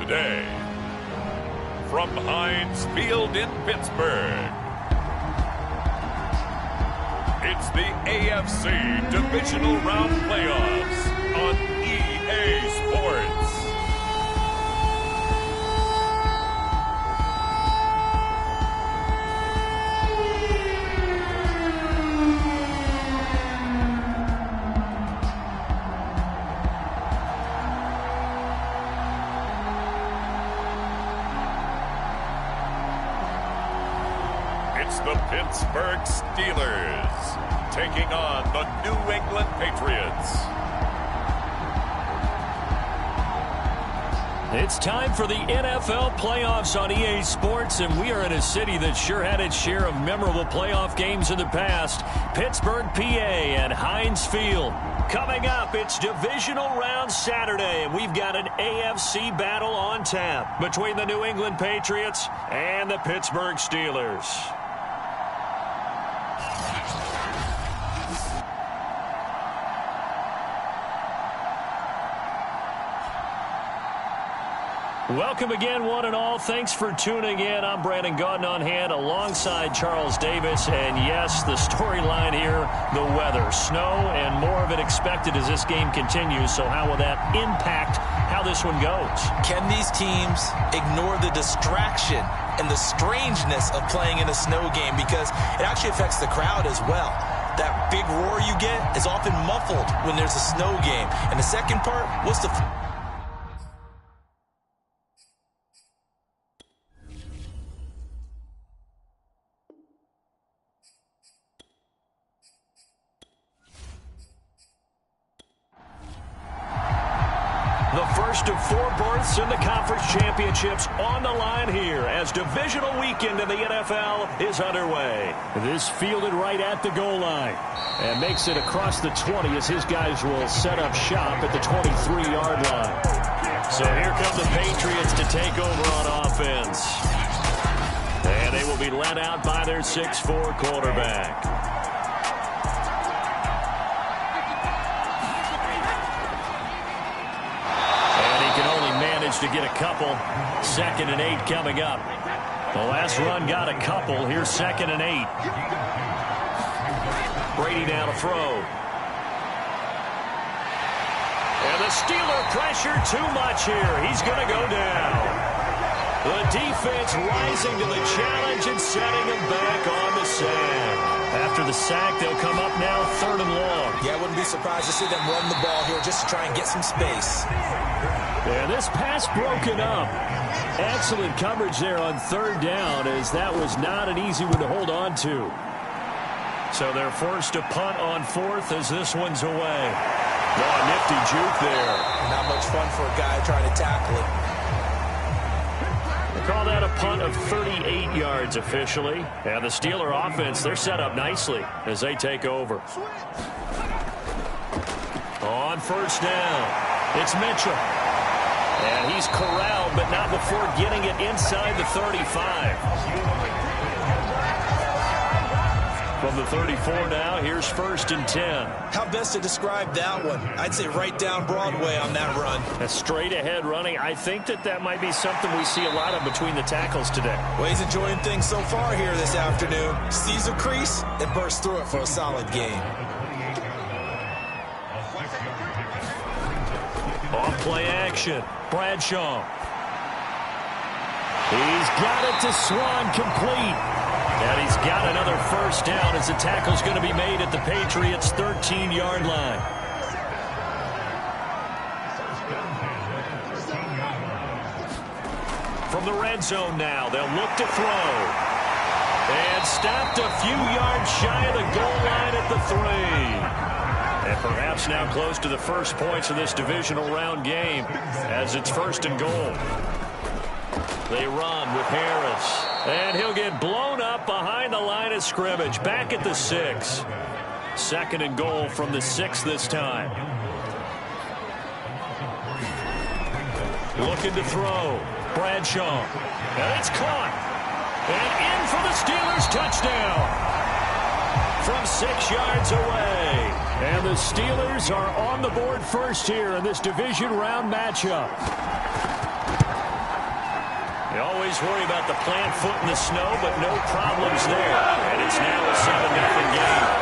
today. From Heinz Field in Pittsburgh, it's the AFC Divisional Round Playoffs on EA Sports. It's the Pittsburgh Steelers taking on the New England Patriots. It's time for the NFL playoffs on EA Sports, and we are in a city that sure had its share of memorable playoff games in the past. Pittsburgh, PA, and Heinz Field. Coming up, it's Divisional Round Saturday, and we've got an AFC battle on tap between the New England Patriots and the Pittsburgh Steelers. Welcome again, one and all. Thanks for tuning in. I'm Brandon Gaudin on hand alongside Charles Davis. And yes, the storyline here, the weather. Snow and more of it expected as this game continues. So how will that impact how this one goes? Can these teams ignore the distraction and the strangeness of playing in a snow game? Because it actually affects the crowd as well. That big roar you get is often muffled when there's a snow game. And the second part, what's the... The first of four berths in the conference championships on the line here as divisional weekend in the NFL is underway. This fielded right at the goal line and makes it across the 20 as his guys will set up shop at the 23-yard line. So here come the Patriots to take over on offense. And they will be led out by their 6'4" quarterback. To get a couple. 2nd and 8 coming up. The last run got a couple. Here's 2nd and 8. Brady now to throw. And the Steeler pressure too much here. He's going to go down. The defense rising to the challenge and setting him back on the sand. After the sack, they'll come up now 3rd and long. Yeah, I wouldn't be surprised to see them run the ball here just to try and get some space. And this pass broken up. Excellent coverage there on 3rd down, as that was not an easy one to hold on to. So they're forced to punt on 4th as this one's away. Oh, nifty juke there. Not much fun for a guy trying to tackle it. They call that a punt of 38 yards officially. And the Steeler offense, they're set up nicely as they take over. On 1st down, it's Mitchell. And he's corralled, but not before getting it inside the 35. From the 34 now, here's 1st and 10. How best to describe that one? I'd say right down Broadway on that run. A straight-ahead running. I think that might be something we see a lot of between the tackles today. Well, he's enjoying things so far here this afternoon. Sees a crease and bursts through it for a solid gain. Off-play action. Bradshaw. He's got it to Swan, complete. And he's got another 1st down as the tackle's going to be made at the Patriots' 13-yard line. From the red zone now, they'll look to throw. And stopped a few yards shy of the goal line at the 3. And perhaps now close to the first points of this divisional round game as it's 1st and goal. They run with Harris. And he'll get blown up behind the line of scrimmage. Back at the 6. 2nd and goal from the 6 this time. Looking to throw. Bradshaw. And it's caught. And in for the Steelers touchdown. From 6 yards away. And the Steelers are on the board first here in this division round matchup. You always worry about the plant foot in the snow, but no problems there. And it's now a 7-0 game.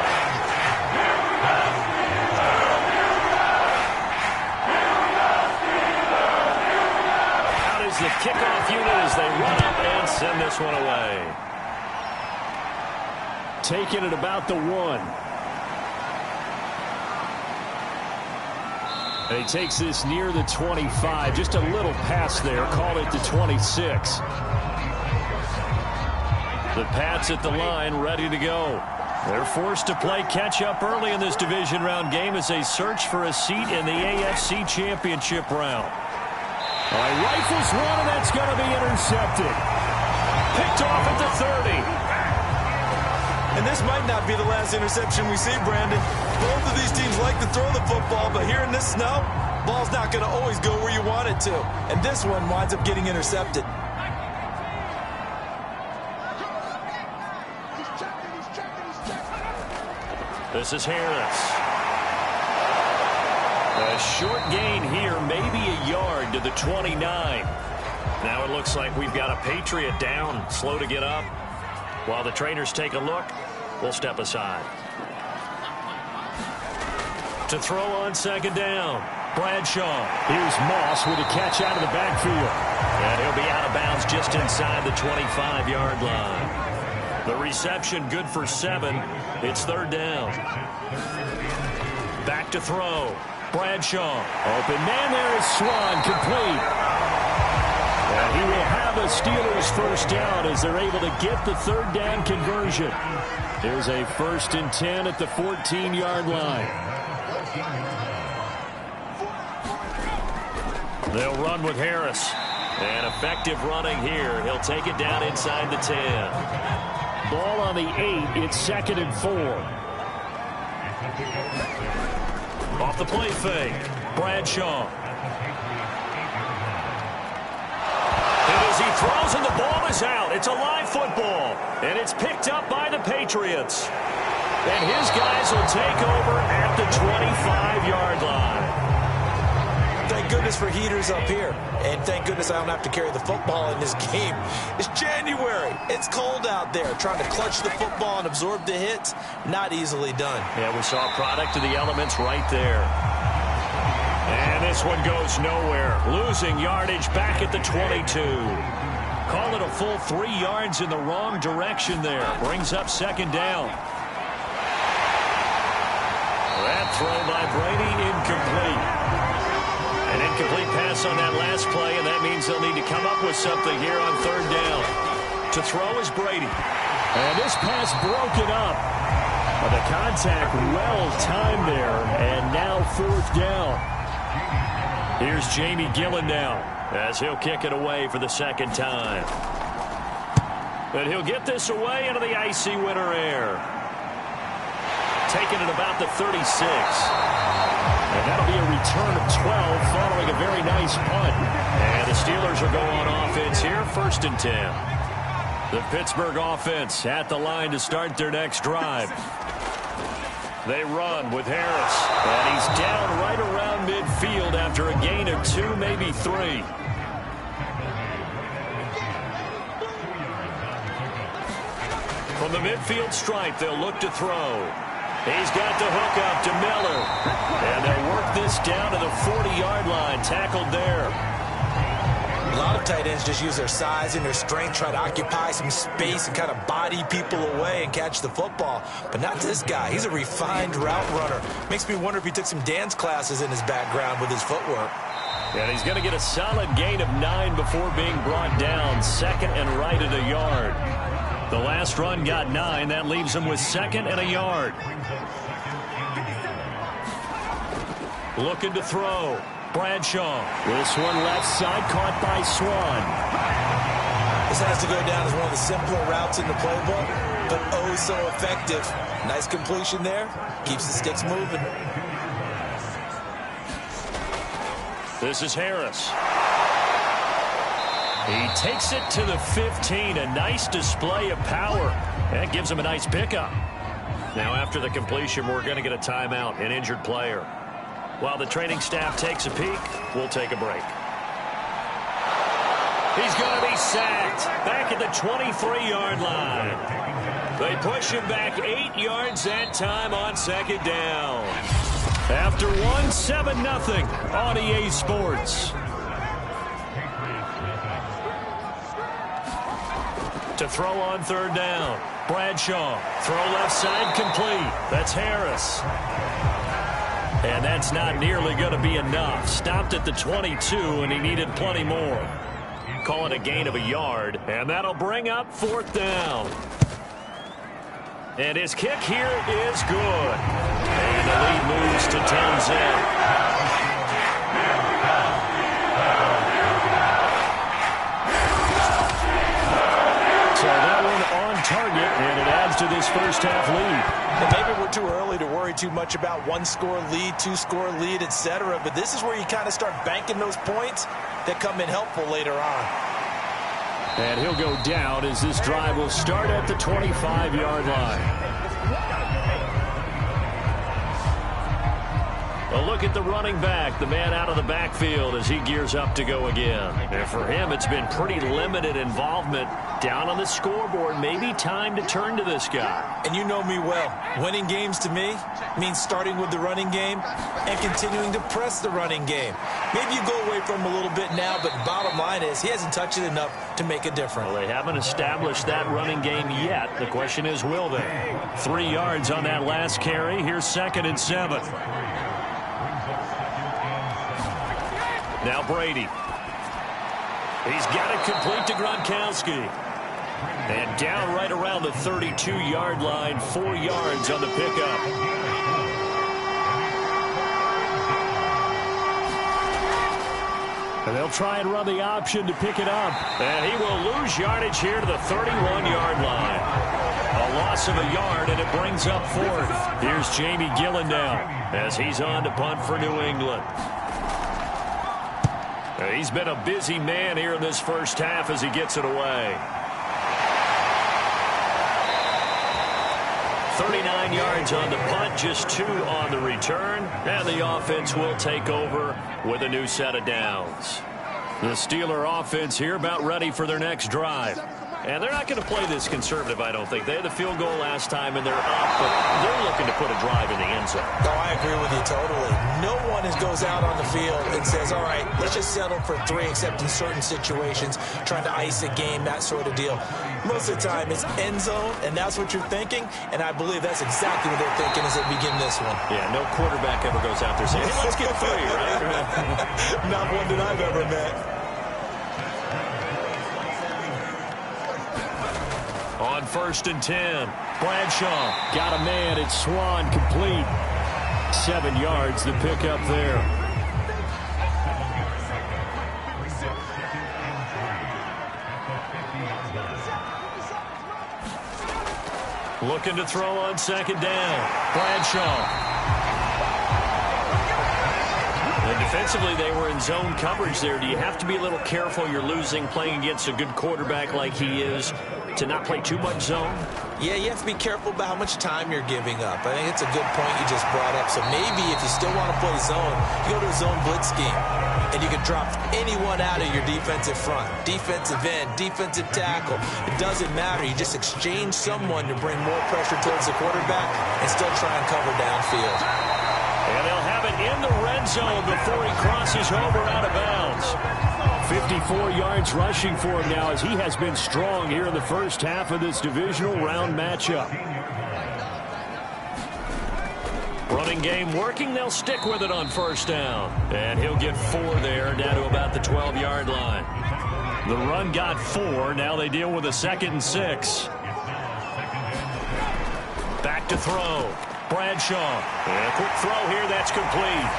Out is the kickoff unit as they run up and send this one away. Taking it about the 1. And he takes this near the 25. Just a little pass there. Call it the 26. The Pats at the line, ready to go. They're forced to play catch-up early in this division round game as they search for a seat in the AFC Championship round. All right, rifles one, and that's going to be intercepted. Picked off at the 30. And this might not be the last interception we see, Brandon. Both of these teams like to throw the football, but here in this snow, ball's not going to always go where you want it to. And this one winds up getting intercepted. This is Harris. A short gain here, maybe a yard to the 29. Now it looks like we've got a Patriot down, slow to get up. While the trainers take a look, we'll step aside. To throw on second down, Bradshaw. Here's Moss with a catch out of the backfield. And he'll be out of bounds just inside the 25-yard line. The reception good for 7. It's third down. Back to throw. Bradshaw. Open man there is Swan, complete. And he will have a Steelers first down as they're able to get the third down conversion. Here's a 1st and 10 at the 14-yard line. They'll run with Harris. And effective running here. He'll take it down inside the 10. Ball on the 8. It's 2nd and 4. Off the play fake. Bradshaw. As he throws and the ball is out. It's a live football. And it's picked up by the Patriots. And his guys will take over at the 25-yard line. Thank goodness for heaters up here. And thank goodness I don't have to carry the football in this game. It's January. It's cold out there. Trying to clutch the football and absorb the hits, not easily done. Yeah, we saw a product of the elements right there. And this one goes nowhere. Losing yardage back at the 22. Call it a full 3 yards in the wrong direction there. Brings up second down. That throw by Brady incomplete. An incomplete pass on that last play, and that means they'll need to come up with something here on third down. To throw is Brady. And this pass broken up. The contact well timed there, and now fourth down. Here's Jamie Gillen now as he'll kick it away for the second time. And he'll get this away into the icy winter air. Taking it about the 36. And that'll be a return of 12 following a very nice punt. And the Steelers will go on offense here, 1st and 10. The Pittsburgh offense at the line to start their next drive. They run with Harris. And he's down right around midfield after a gain of 2, maybe 3. From the midfield stripe, they'll look to throw. He's got the hook up to Miller. And they'll work this down to the 40-yard line. Tackled there. A lot of tight ends just use their size and their strength, try to occupy some space and kind of body people away and catch the football. But not this guy. He's a refined route runner. Makes me wonder if he took some dance classes in his background with his footwork. And he's going to get a solid gain of 9 before being brought down. 2nd and right at a yard. The last run got 9. That leaves him with 2nd and a yard. Looking to throw. Bradshaw. This one left side caught by Swan. This has to go down as one of the simpler routes in the playbook, but oh so effective. Nice completion there. Keeps the sticks moving. This is Harris. He takes it to the 15. A nice display of power. That gives him a nice pickup. Now after the completion, we're going to get a timeout, an injured player. While the training staff takes a peek, we'll take a break. He's going to be sacked back at the 23-yard line. They push him back 8 yards that time on second down. After one, 7-0 on EA Sports. To throw on third down. Bradshaw. Throw left side complete. That's Harris. And that's not nearly going to be enough. Stopped at the 22, and he needed plenty more. Call it a gain of a yard, and that'll bring up fourth down. And his kick here is good. And the lead moves to 10-zip. So that one on target, and it adds to this first half lead. And maybe we're too early to worry too much about one-score lead, two-score lead, etc. But this is where you kind of start banking those points that come in helpful later on. And he'll go down as this drive will start at the 25-yard line. A look at the running back, the man out of the backfield as he gears up to go again. And for him, it's been pretty limited involvement down on the scoreboard. Maybe time to turn to this guy. And you know me well. Winning games to me means starting with the running game and continuing to press the running game. Maybe you go away from him a little bit now, but bottom line is he hasn't touched it enough to make a difference. Well, they haven't established that running game yet. The question is, will they? 3 yards on that last carry. Here's 2nd and 7. Now Brady. He's got it complete to Gronkowski. And down right around the 32-yard line, 4 yards on the pickup. And they'll try and run the option to pick it up. And he will lose yardage here to the 31-yard line. A loss of a yard, and it brings up fourth. Here's Jamie Gillen now as he's on to punt for New England. He's been a busy man here in this first half as he gets it away. 39 yards on the punt, just 2 on the return, and the offense will take over with a new set of downs. The Steeler offense here about ready for their next drive. And they're not going to play this conservative, I don't think. They had the field goal last time, and they're up, but they're looking to put a drive in the end zone. No, I agree with you totally. No one goes out on the field and says, all right, let's just settle for 3, except in certain situations, trying to ice a game, that sort of deal. Most of the time, it's end zone, and that's what you're thinking, and I believe that's exactly what they're thinking as they begin this one. Yeah, no quarterback ever goes out there saying, hey, let's get 3, right? Not one that I've ever met. On 1st and 10, Bradshaw got a man at Swan, complete. 7 yards, the pickup there. Looking to throw on 2nd down. Bradshaw. And defensively, they were in zone coverage there. Do you have to be a little careful? You're losing playing against a good quarterback like he is to not play too much zone? Yeah, you have to be careful about how much time you're giving up. I think it's a good point you just brought up. So maybe if you still want to play zone, you go to a zone blitz scheme, and you can drop anyone out of your defensive front. Defensive end, defensive tackle. It doesn't matter. You just exchange someone to bring more pressure towards the quarterback and still try and cover downfield. And they'll have it in the red zone before he crosses over out of bounds. 54 yards rushing for him now as he has been strong here in the first half of this divisional round matchup. Running game working. They'll stick with it on 1st down. And he'll get 4 there, down to about the 12-yard line. The run got 4. Now they deal with a 2nd and 6. Back to throw. Bradshaw. And a quick throw here. That's complete.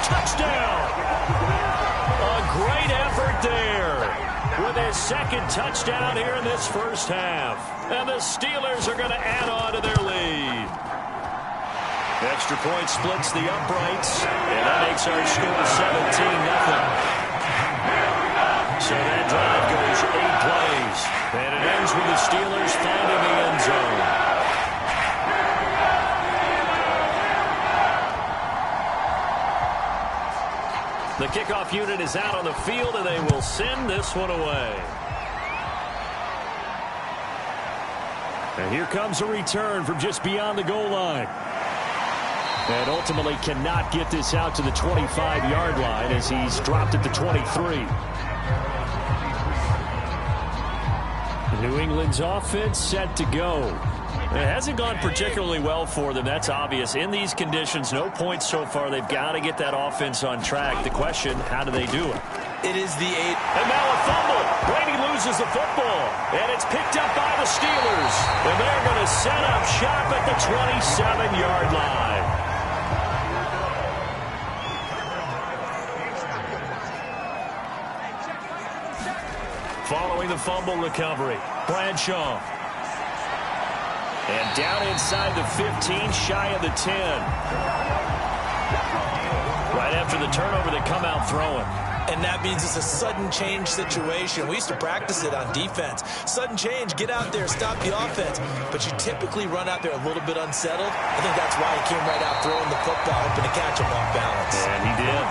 Touchdown. A great effort there with his 2nd touchdown here in this first half. And the Steelers are going to add on to their lead. Extra point splits the uprights, and that makes our score 17-0. So that drive goes 8 plays, and it ends with the Steelers finding the end zone. The kickoff unit is out on the field, and they will send this one away. And here comes a return from just beyond the goal line. And ultimately cannot get this out to the 25-yard line as he's dropped at the 23. New England's offense set to go. It hasn't gone particularly well for them. That's obvious. In these conditions, no points so far. They've got to get that offense on track. The question, how do they do it? It is the 8. And now a fumble. Brady loses the football. And it's picked up by the Steelers. And they're going to set up shop at the 27-yard line. Following the fumble recovery, Bradshaw. And down inside the 15, shy of the 10. Right after the turnover, they come out throwing. And that means it's a sudden change situation. We used to practice it on defense. Sudden change, get out there, stop the offense. But you typically run out there a little bit unsettled. I think that's why he came right out throwing the football, hoping to catch him off balance. And he did.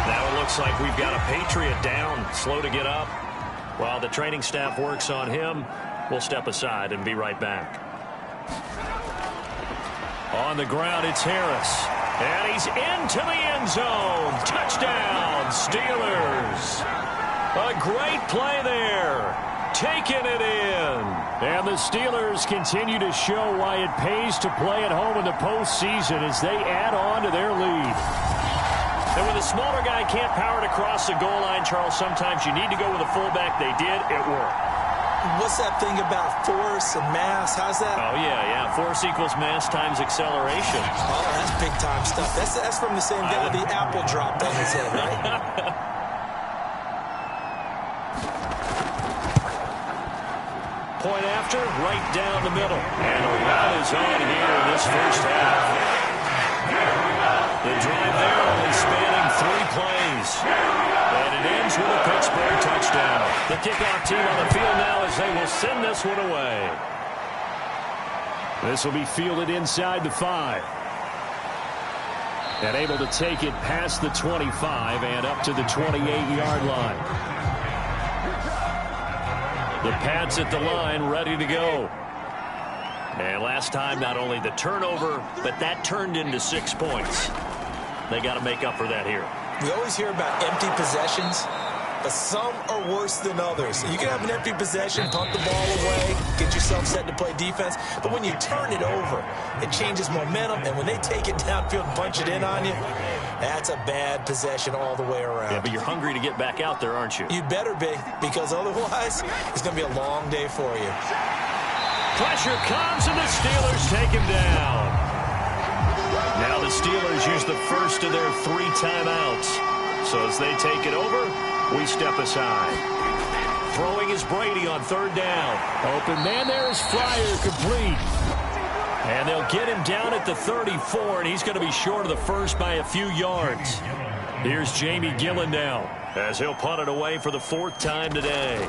Now it looks like we've got a Patriot down, slow to get up. While the training staff works on him, we'll step aside and be right back. On the ground, it's Harris. And he's into the end zone. Touchdown, Steelers. A great play there. Taking it in. And the Steelers continue to show why it pays to play at home in the postseason as they add on to their lead. And when the smaller guy can't power it across the goal line, Charles, sometimes you need to go with a fullback. They did. It worked. What's that thing about force and mass? How's that? Oh, yeah. Force equals mass times acceleration. Oh, that's big-time stuff. That's from the same guy the apple dropped on his head, right? Point after, right down the middle. And a run is on here in this first half. The drive there only spanning 3 plays. And it ends with a Pittsburgh touchdown. The kickoff team on the field now as they will send this one away. This will be fielded inside the 5. And able to take it past the 25 and up to the 28-yard line. The Pats at the line ready to go. And last time, not only the turnover, but that turned into 6 points. They got to make up for that here. We always hear about empty possessions, but some are worse than others. You can have an empty possession, punt the ball away, get yourself set to play defense, but when you turn it over, it changes momentum, and when they take it downfield and punch it in on you, that's a bad possession all the way around. Yeah, but you're hungry to get back out there, aren't you? You better be, because otherwise, it's going to be a long day for you. Pressure comes, and the Steelers take him down. Now the Steelers use the first of their 3 timeouts. So as they take it over, we step aside. Throwing is Brady on 3rd down. Open man there is Fryer, complete. And they'll get him down at the 34, and he's going to be short of the first by a few yards. Here's Jamie Gillen now as he'll punt it away for the 4th time today.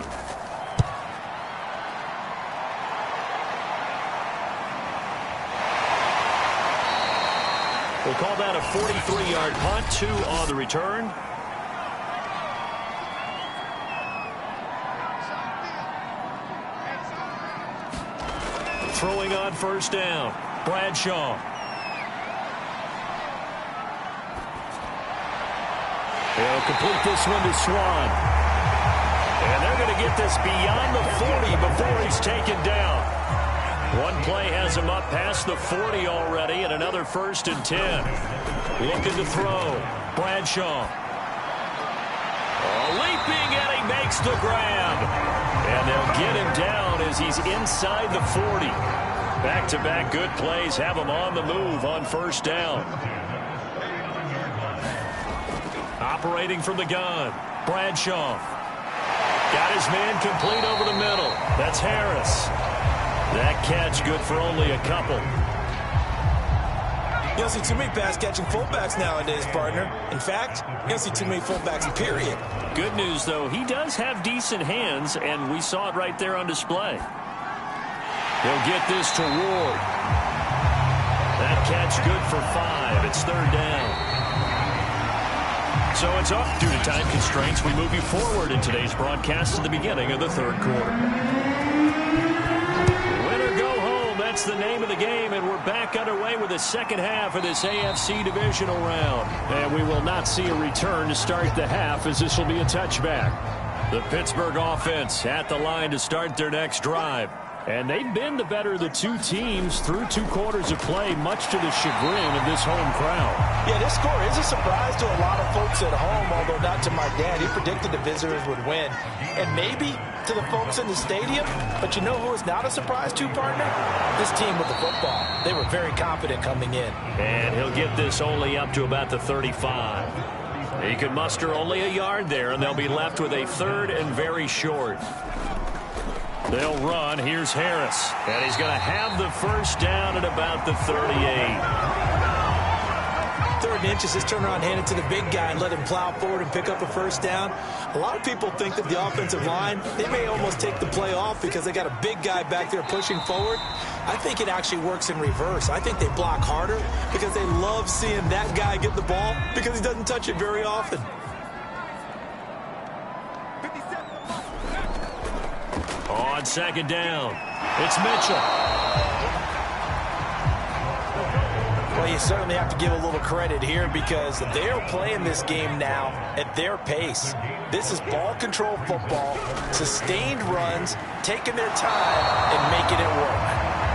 We'll call that a 43-yard punt, 2 on the return. Throwing on 1st down, Bradshaw. He'll complete this one to Swan. And they're going to get this beyond the 40 before he's taken down. One play has him up past the 40 already, and another 1st and 10. Looking to throw. Bradshaw. Leaping, and he makes the grab. And they'll get him down as he's inside the 40. Back-to-back good plays have him on the move on 1st down. Operating from the gun. Bradshaw. Got his man complete over the middle. That's Harris. That catch good for only a couple. You don't see too many pass-catching fullbacks nowadays, partner. In fact, you don't see too many fullbacks, period. Good news, though, he does have decent hands, and we saw it right there on display. He'll get this to Ward. That catch good for 5. It's 3rd down. So it's up. Due to time constraints, we move you forward in today's broadcast to the beginning of the third quarter. Win or go home, that's the name of the game, and we're back underway with the second half of this AFC divisional round. And we will not see a return to start the half, as this will be a touchback. The Pittsburgh offense at the line to start their next drive. And they've been the better of the two teams through 2 quarters of play, much to the chagrin of this home crowd. Yeah, this score is a surprise to a lot of folks at home, although not to my dad. He predicted the visitors would win. And maybe to the folks in the stadium, but you know who is not a surprise to, partner? This team with the football. They were very confident coming in. And he'll get this only up to about the 35. He can muster only a yard there, and they'll be left with a third and very short. They'll run. Here's Harris. And he's going to have the first down at about the 38. 3rd and inches, just turn around, hand it to the big guy and let him plow forward and pick up a first down. A lot of people think that the offensive line, they may almost take the play off because they got a big guy back there pushing forward. I think it actually works in reverse. I think they block harder because they love seeing that guy get the ball because he doesn't touch it very often. On second down, it's Mitchell. Well, you certainly have to give a little credit here because they're playing this game now at their pace. This is ball control football, sustained runs, taking their time and making it work.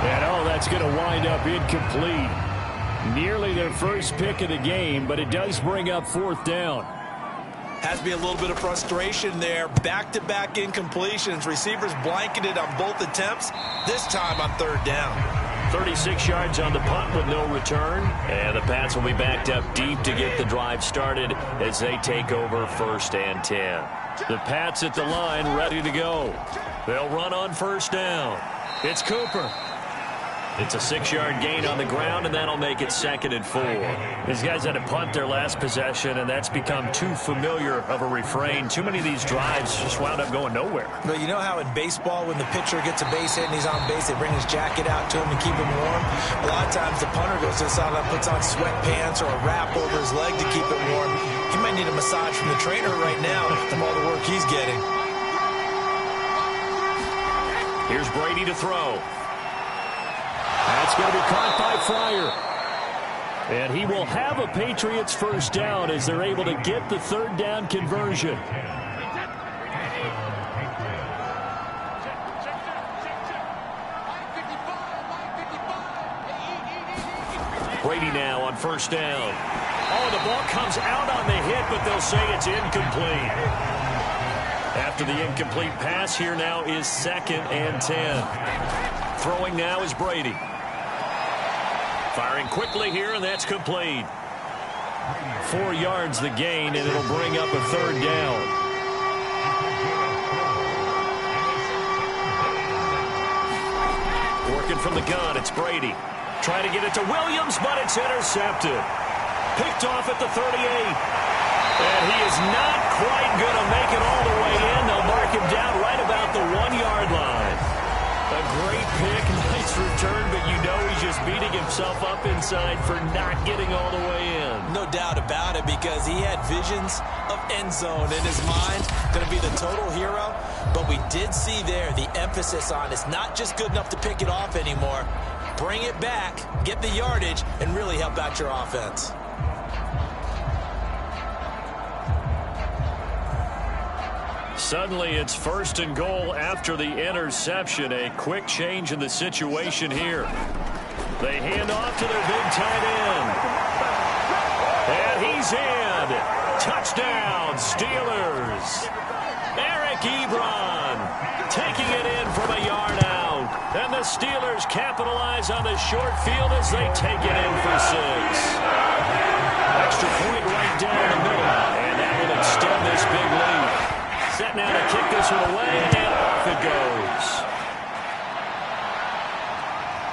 And that's going to wind up incomplete. Nearly their first pick of the game, but it does bring up 4th down. Has to be a little bit of frustration there. Back-to-back incompletions. Receivers blanketed on both attempts, this time on 3rd down. 36 yards on the punt with no return. And the Pats will be backed up deep to get the drive started as they take over 1st and 10. The Pats at the line ready to go. They'll run on 1st down. It's Cooper. It's a 6-yard gain on the ground, and that'll make it 2nd and 4. These guys had to punt their last possession, and that's become too familiar of a refrain. Too many of these drives just wound up going nowhere. Well, you know how in baseball, when the pitcher gets a base hit and he's on base, they bring his jacket out to him to keep him warm? A lot of times the punter goes to the sideline, puts on sweatpants or a wrap over his leg to keep it warm. He might need a massage from the trainer right now from all the work he's getting. Here's Brady to throw. That's going to be caught by Fryer. And he will have a Patriots first down as they're able to get the 3rd down conversion. Brady now on 1st down. Oh, the ball comes out on the hit, but they'll say it's incomplete. After the incomplete pass, here now is 2nd and 10. Throwing now is Brady. Firing quickly here, and that's complete. 4 yards the gain, and it'll bring up a 3rd down. Working from the gun, it's Brady. Trying to get it to Williams, but it's intercepted. Picked off at the 38. And he is not quite going to make it all the way in. They'll mark him down right about the 1-yard line. A great pick, nice return, but you know he's just beating himself up inside for not getting all the way in. No doubt about it, because he had visions of end zone in his mind. Going to be the total hero. But we did see there the emphasis on it's not just good enough to pick it off anymore. Bring it back, get the yardage, and really help out your offense. Suddenly it's 1st and goal after the interception. A quick change in the situation here. They hand off to their big tight end. And he's in. Touchdown, Steelers. Eric Ebron taking it in from a yard out. And the Steelers capitalize on the short field as they take it in for 6. Extra point right down the middle. And that will extend this big lead. Set now to kick this one away, and off it goes.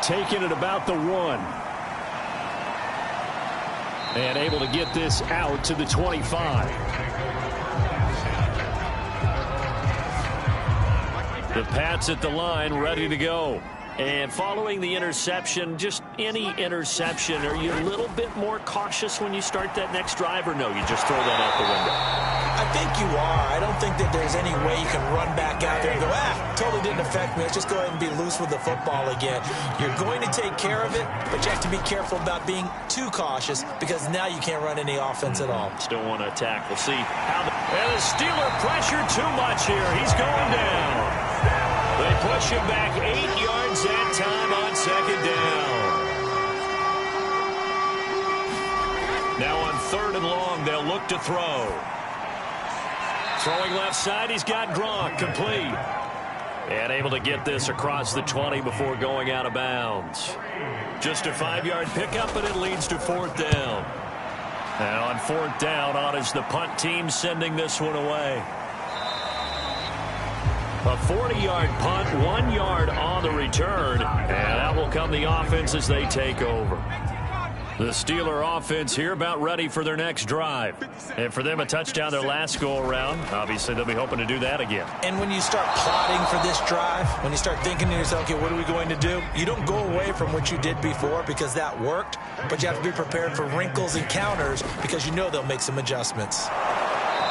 Taking it about the 1. And able to get this out to the 25. The Pats at the line, ready to go. And following the interception, just any interception, are you a little bit more cautious when you start that next drive, or no, you just throw that out the window? I think you are. I don't think that there's any way you can run back out there and go, totally didn't affect me. Let's just go ahead and be loose with the football again. You're going to take care of it, but you have to be careful about being too cautious because now you can't run any offense at all. Still want to attack. We'll see how and the Steeler pressure too much here. He's going down. They push him back 8 yards that time on second down. Now on 3rd and long, they'll look to throw. Throwing left side, he's got Gronk, complete. And able to get this across the 20 before going out of bounds. Just a 5-yard pickup, and it leads to 4th down. Now on 4th down, on is the punt team sending this one away. A 40-yard punt, 1 yard on the return. And out will come the offense as they take over. The Steeler offense here about ready for their next drive. And for them, a touchdown their last go-around. Obviously, they'll be hoping to do that again. And when you start plotting for this drive, when you start thinking to yourself, okay, what are we going to do? You don't go away from what you did before because that worked, but you have to be prepared for wrinkles and counters because you know they'll make some adjustments.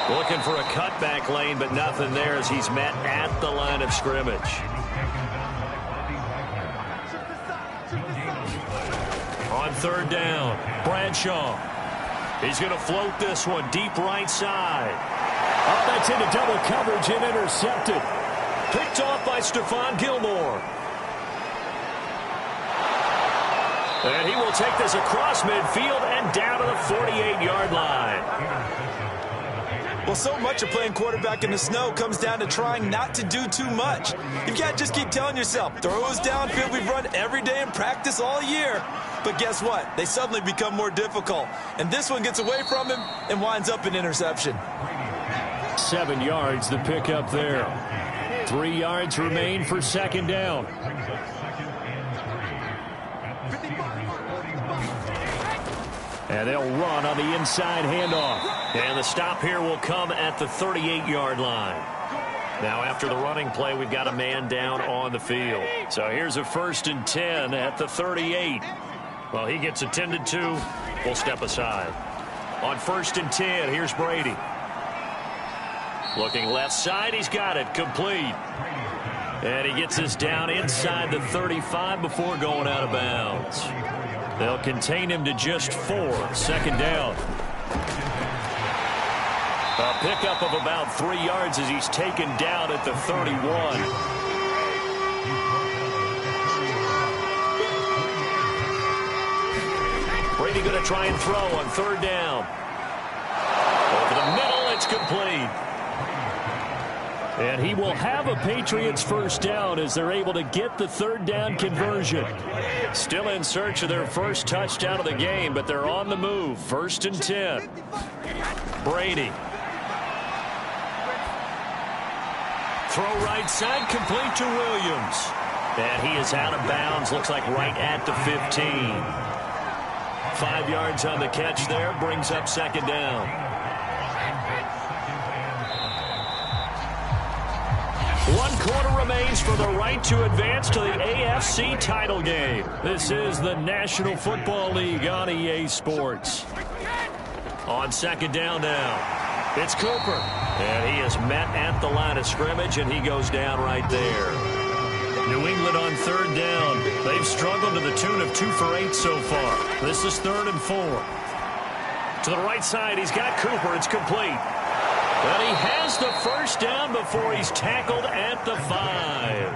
Looking for a cutback lane, but nothing there as he's met at the line of scrimmage. On 3rd down, Bradshaw. He's going to float this one deep right side. Oh, that's into double coverage and intercepted. Picked off by Stephon Gilmore. And he will take this across midfield and down to the 48-yard line. Well, so much of playing quarterback in the snow comes down to trying not to do too much. You've got to just keep telling yourself, throws downfield we've run every day in practice all year. But guess what? They suddenly become more difficult. And this one gets away from him and winds up an interception. 7 yards, the pickup there. 3 yards remain for 2nd down. And they'll run on the inside handoff. And the stop here will come at the 38-yard line. Now after the running play, we've got a man down on the field. So here's a 1st and 10 at the 38. Well, he gets attended to. We'll step aside. On 1st and 10, here's Brady. Looking left side, he's got it, complete. And he gets this down inside the 35 before going out of bounds. They'll contain him to just 4. 2nd down. A pickup of about 3 yards as he's taken down at the 31. Brady going to try and throw on 3rd down. Over the middle, it's complete. And he will have a Patriots 1st down as they're able to get the 3rd down conversion. Still in search of their first touchdown of the game, but they're on the move. 1st and 10. Brady. Throw right side, complete to Williams. And he is out of bounds, looks like right at the 15. 5 yards on the catch there, brings up 2nd down. 1 quarter remains for the right to advance to the AFC title game. This is the National Football League on EA Sports. On 2nd down now. It's Cooper. And he is met at the line of scrimmage, and he goes down right there. New England on 3rd down. They've struggled to the tune of 2 for 8 so far. This is 3rd and 4. To the right side, he's got Cooper. It's complete. But he has the 1st down before he's tackled at the 5.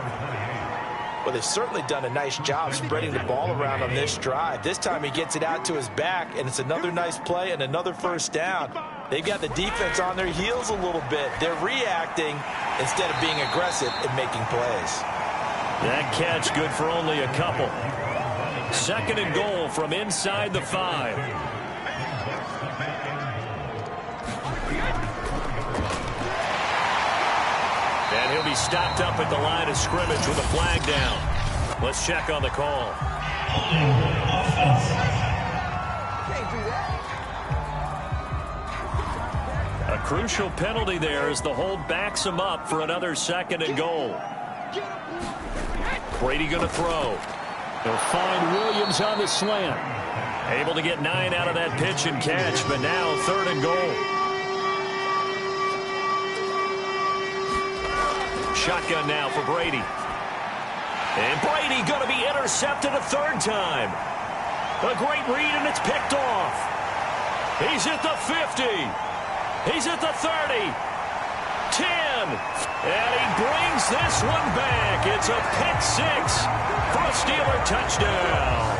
Well, they've certainly done a nice job spreading the ball around on this drive. This time he gets it out to his back, and it's another nice play and another 1st down. They've got the defense on their heels a little bit. They're reacting instead of being aggressive and making plays. That catch good for only a couple. 2nd and goal from inside the 5. And he'll be stopped up at the line of scrimmage with a flag down. Let's check on the call. A crucial penalty there as the hold backs him up for another 2nd and goal. Brady going to throw. He'll find Williams on the slant. Able to get 9 out of that pitch and catch, but now 3rd and goal. Shotgun now for Brady. And Brady going to be intercepted a 3rd time. A great read, and it's picked off. He's at the 50. He's at the 30. 10. And he brings this one back. It's a pick 6 for a Steeler touchdown.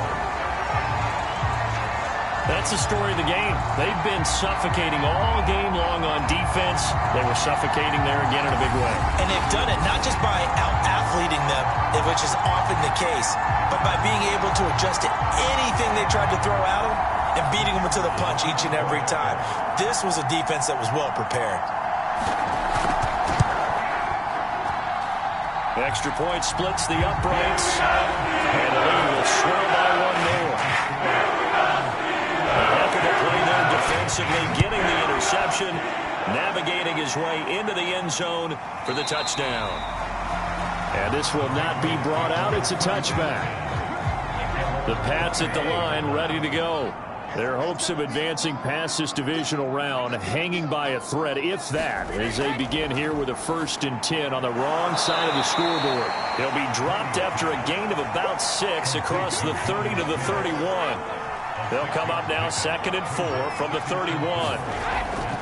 That's the story of the game. They've been suffocating all game long on defense. They were suffocating there again in a big way. And they've done it not just by out-athleting them, which is often the case, but by being able to adjust to anything they tried to throw at them and beating them to the punch each and every time. This was a defense that was well prepared. The extra point splits the uprights. And the lead will swell by 1 more. A heck of a play there defensively, getting the interception, navigating his way into the end zone for the touchdown. And this will not be brought out. It's a touchback. The Pats at the line, ready to go. Their hopes of advancing past this divisional round hanging by a thread, if that, as they begin here with a 1st and 10 on the wrong side of the scoreboard. They'll be dropped after a gain of about 6 across the 30 to the 31. They'll come up now 2nd and 4 from the 31.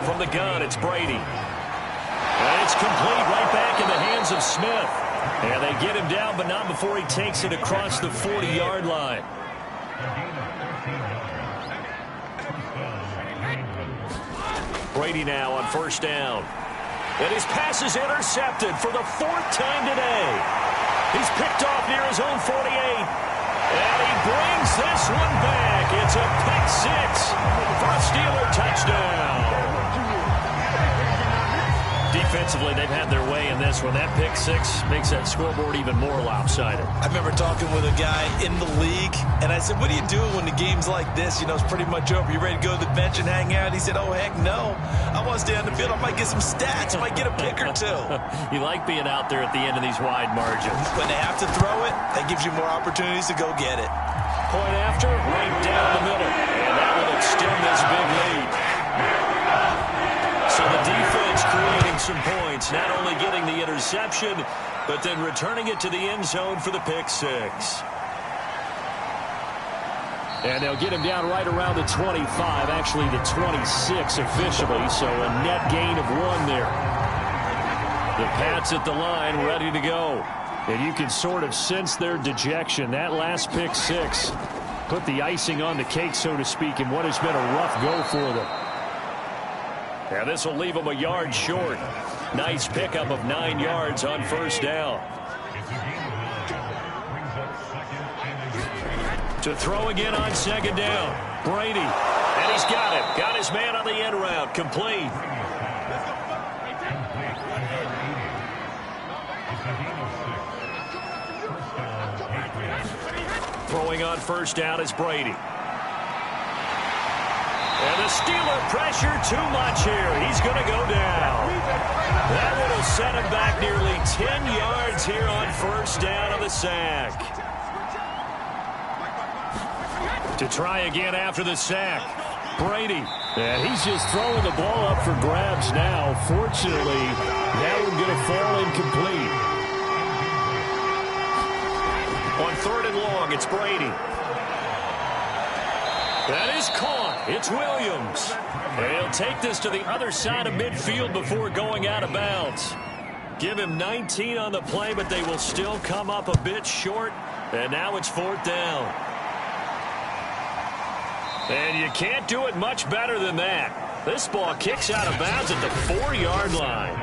From the gun, it's Brady. And it's complete right back in the hands of Smith. And they get him down, but not before he takes it across the 40-yard line. Brady now on 1st down. And his pass is intercepted for the 4th time today. He's picked off near his own 48. And he brings this one back. It's a pick 6 for a Steeler touchdown. Defensively, they've had their way in this one. That pick 6 makes that scoreboard even more lopsided. I remember talking with a guy in the league, and I said, what do you do when the game's like this? You know, it's pretty much over. You ready to go to the bench and hang out? He said, oh, heck no. I want to stay on the field. I might get some stats. I might get a pick or 2. You like being out there at the end of these wide margins. When they have to throw it, that gives you more opportunities to go get it. Point after, right down the middle. And that will extend this big lead. So the defense creating some points, not only getting the interception, but then returning it to the end zone for the pick 6. And they'll get him down right around the 25, actually the 26 officially, so a net gain of 1 there. The Pats at the line, ready to go. And you can sort of sense their dejection. That last pick 6 put the icing on the cake, so to speak, in what has been a rough go for them. And this will leave them a yard short. Nice pickup of 9 yards on 1st down. To throw again on 2nd down. Brady. And he's got him. Got his man on the end route. Complete. Throwing on 1st down is Brady. And the Steeler pressure too much here. He's going to go down. That one will set him back nearly 10 yards here on 1st down of the sack. To try again after the sack. Brady. And he's just throwing the ball up for grabs now. Fortunately, that one going to fall incomplete. On 3rd and long, it's Brady. That is caught. It's Williams. And he'll take this to the other side of midfield before going out of bounds. Give him 19 on the play, but they will still come up a bit short. And now it's 4th down. And you can't do it much better than that. This ball kicks out of bounds at the 4-yard line.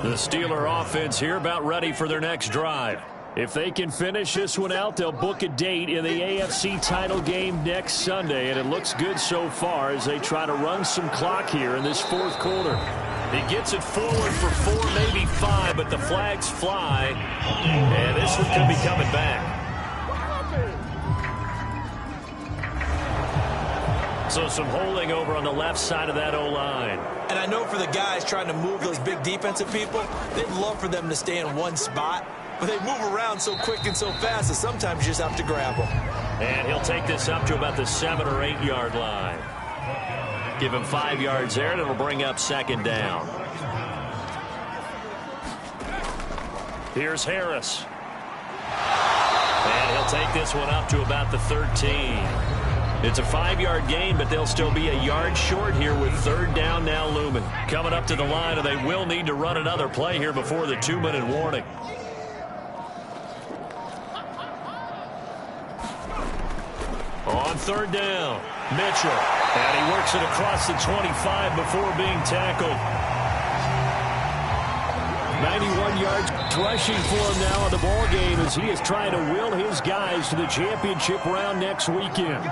The Steeler offense here about ready for their next drive. If they can finish this one out, they'll book a date in the AFC title game next Sunday, and it looks good so far as they try to run some clock here in this 4th quarter. He gets it forward for 4, maybe 5, but the flags fly, and this one could be coming back. So some holding over on the left side of that O-line. And I know for the guys trying to move those big defensive people, they'd love for them to stay in one spot but they move around so quick and so fast that sometimes you just have to grab them. And he'll take this up to about the 7 or 8 yard line. Give him 5 yards there, and it'll bring up second down. Here's Harris. And he'll take this one up to about the 13. It's a 5-yard gain, but they'll still be a yard short here with third down now looming. Coming up to the line, and they will need to run another play here before the 2-minute warning. On third down, Mitchell. And he works it across the 25 before being tackled. 91 yards rushing for him now in the ball game as he is trying to will his guys to the championship round next weekend.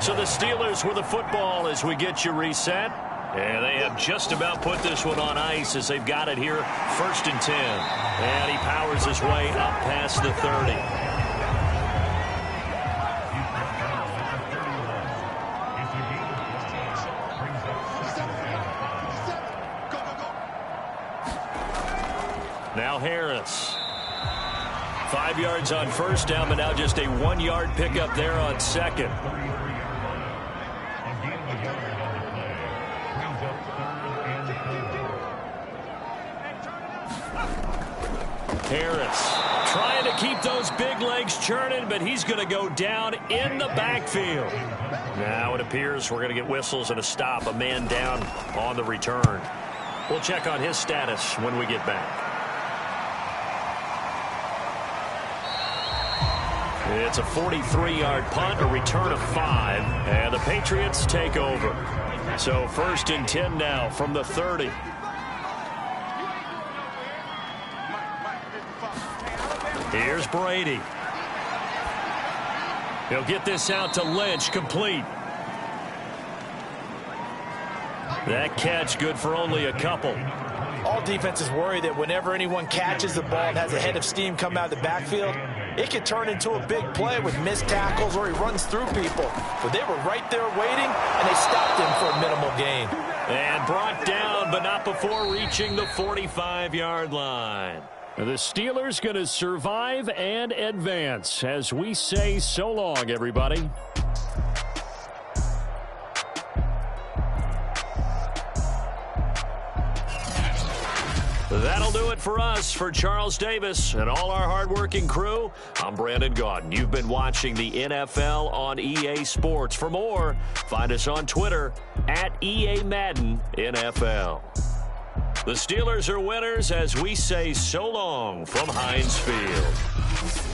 So the Steelers with the football as we get you reset. And they have just about put this one on ice as they've got it here, 1st and 10. And he powers his way up past the 30. Now Harris. 5 yards on first down, but now just a 1-yard pickup there on second. Harris trying to keep those big legs churning, but he's going to go down in the backfield. Now it appears we're going to get whistles and a stop. A man down on the return. We'll check on his status when we get back. It's a 43-yard punt, a return of 5, and the Patriots take over. So 1st and 10 now from the 30. Here's Brady. He'll get this out to Lynch, complete. That catch good for only a couple. All defenses worry that whenever anyone catches the ball and has a head of steam come out of the backfield, it could turn into a big play with missed tackles or he runs through people. But they were right there waiting, and they stopped him for a minimal gain. And brought down, but not before reaching the 45-yard line. The Steelers going to survive and advance as we say so long, everybody. That'll do it for us. For Charles Davis and all our hardworking crew, I'm Brandon Gaudin. You've been watching the NFL on EA Sports. For more, find us on Twitter at EA Madden NFL. The Steelers are winners as we say so long from Heinz Field.